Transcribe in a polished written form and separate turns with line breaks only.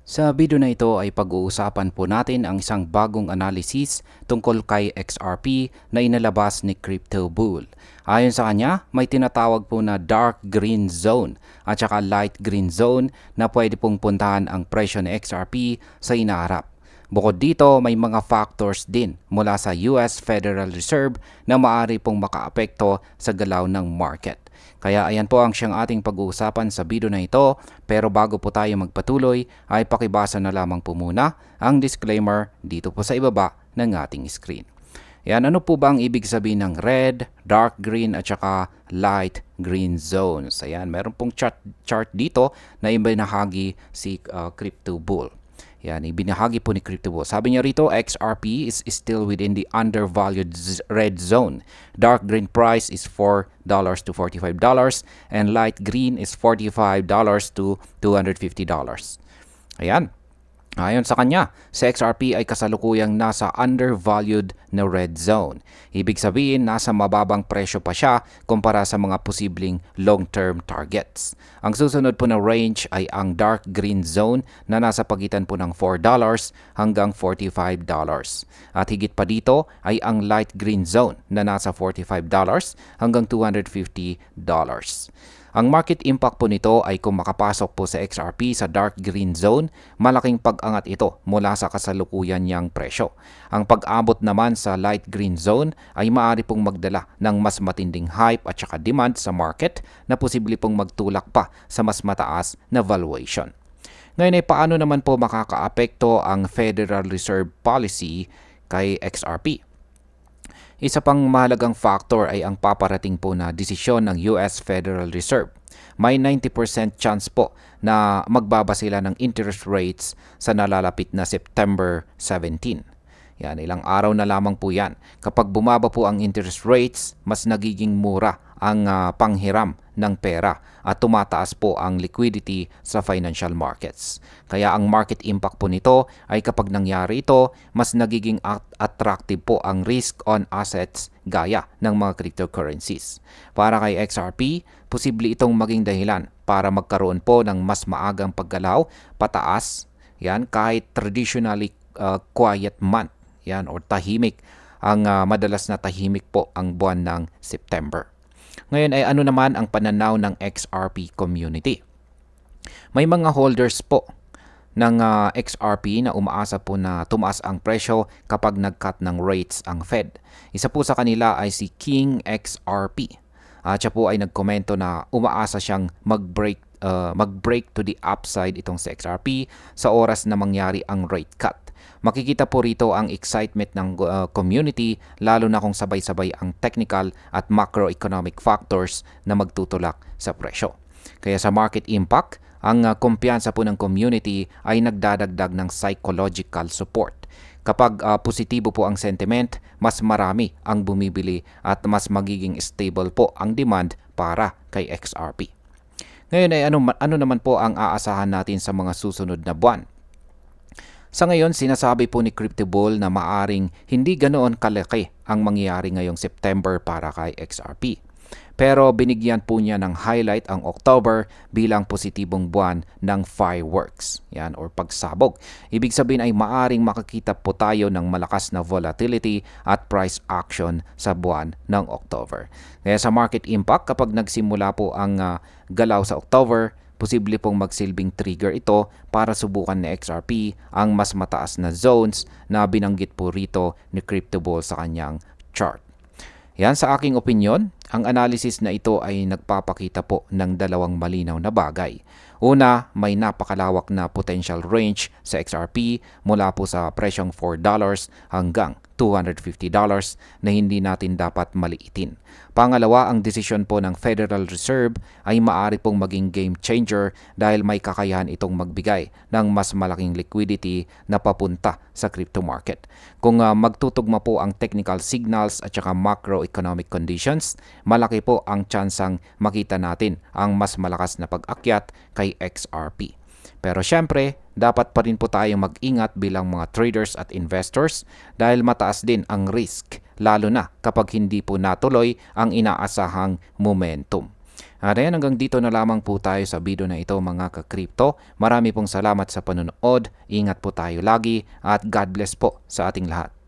Sa video na ito ay pag-uusapan po natin ang isang bagong analysis tungkol kay XRP na inalabas ni Crypto Bull. Ayon sa kanya, may tinatawag po na dark green zone at saka light green zone na pwede pong puntahan ang presyo ni XRP sa inaharap. Bukod dito, may mga factors din mula sa US Federal Reserve na maaari pong makaapekto sa galaw ng market. Kaya ayan po ang siyang ating pag-uusapan sa video na ito, pero bago po tayo magpatuloy ay pakibasa na lamang po muna ang disclaimer dito po sa ibaba ng ating screen. Yan, ano po ba ang ibig sabihin ng red, dark green at saka light green zones? Ayan, meron pong chart dito na ibinahagi si Crypto Bull. Yan, ibinahagi po ni Crypto Bull. Sabi niya rito, XRP is still within the undervalued red zone. Dark green price is $4 to $45 and light green is $45 to $250. Ayan. Ayon sa kanya, si XRP ay kasalukuyang nasa undervalued na red zone. Ibig sabihin, nasa mababang presyo pa siya kumpara sa mga posibleng long-term targets. Ang susunod po na range ay ang dark green zone na nasa pagitan po ng $4 hanggang $45. At higit pa dito ay ang light green zone na nasa $45 hanggang $250. Ang market impact po nito ay kung makapasok po sa XRP sa dark green zone, malaking pag-angat ito mula sa kasalukuyan niyang presyo. Ang pag-abot naman sa light green zone ay maaari pong magdala ng mas matinding hype at saka demand sa market na posible pong magtulak pa sa mas mataas na valuation. Ngayon ay paano naman po makakaapekto ang Federal Reserve Policy kay XRP? Isa pang mahalagang factor ay ang paparating po na desisyon ng US Federal Reserve. May 90% chance po na magbaba sila ng interest rates sa nalalapit na September 17. Yan, ilang araw na lamang po yan. Kapag bumaba po ang interest rates, mas nagiging mura ang panghiram ng pera at tumataas po ang liquidity sa financial markets. Kaya ang market impact po nito ay kapag nangyari ito, mas nagiging attractive po ang risk on assets gaya ng mga cryptocurrencies. Para kay XRP, posible itong maging dahilan para magkaroon po ng mas maagang paggalaw pataas, yan, kahit traditionally quiet month, yan, or tahimik. Ang madalas na tahimik po ang buwan ng September. Ngayon ay ano naman ang pananaw ng XRP community? May mga holders po ng XRP na umaasa po na tumaas ang presyo kapag nag-cut ng rates ang Fed. Isa po sa kanila ay si King XRP. Siya po ay nagkomento na umaasa siyang mag-break to the upside itong si XRP sa oras na mangyari ang rate cut. Makikita po rito ang excitement ng community lalo na kung sabay-sabay ang technical at macroeconomic factors na magtutulak sa presyo. Kaya sa market impact, ang kumpiyansa po ng community ay nagdadagdag ng psychological support. Kapag positibo po ang sentiment, mas marami ang bumibili at mas magiging stable po ang demand para kay XRP. Ngayon ay ano naman po ang aasahan natin sa mga susunod na buwan? Sa ngayon, sinasabi po ni Crypto Bull na maaring hindi ganoon kalaki ang mangyayari ngayong September para kay XRP. Pero binigyan po niya ng highlight ang October bilang positibong buwan ng fireworks, yan, or pagsabog. Ibig sabihin ay maaring makakita po tayo ng malakas na volatility at price action sa buwan ng October. Kaya sa market impact, kapag nagsimula po ang galaw sa October, posible pong magsilbing trigger ito para subukan ni XRP ang mas mataas na zones na binanggit po rito ni Crypto Bull sa kanyang chart. Yan, sa aking opinyon, ang analysis na ito ay nagpapakita po ng dalawang malinaw na bagay. Una, may napakalawak na potential range sa XRP mula po sa presyong $4 hanggang $250 na hindi natin dapat maliitin. Pangalawa, ang desisyon po ng Federal Reserve ay maaari pong maging game changer dahil may kakayahan itong magbigay ng mas malaking liquidity na papunta sa crypto market. Kung magtutugma po ang technical signals at saka macroeconomic conditions, malaki po ang tsansang makita natin ang mas malakas na pag-akyat kay XRP. Pero syempre, dapat pa rin po tayong mag-ingat bilang mga traders at investors dahil mataas din ang risk, lalo na kapag hindi po natuloy ang inaasahang momentum. At ayan, hanggang dito na lamang po tayo sa video na ito mga ka-crypto. Marami pong salamat sa panonood. Ingat po tayo lagi at God bless po sa ating lahat.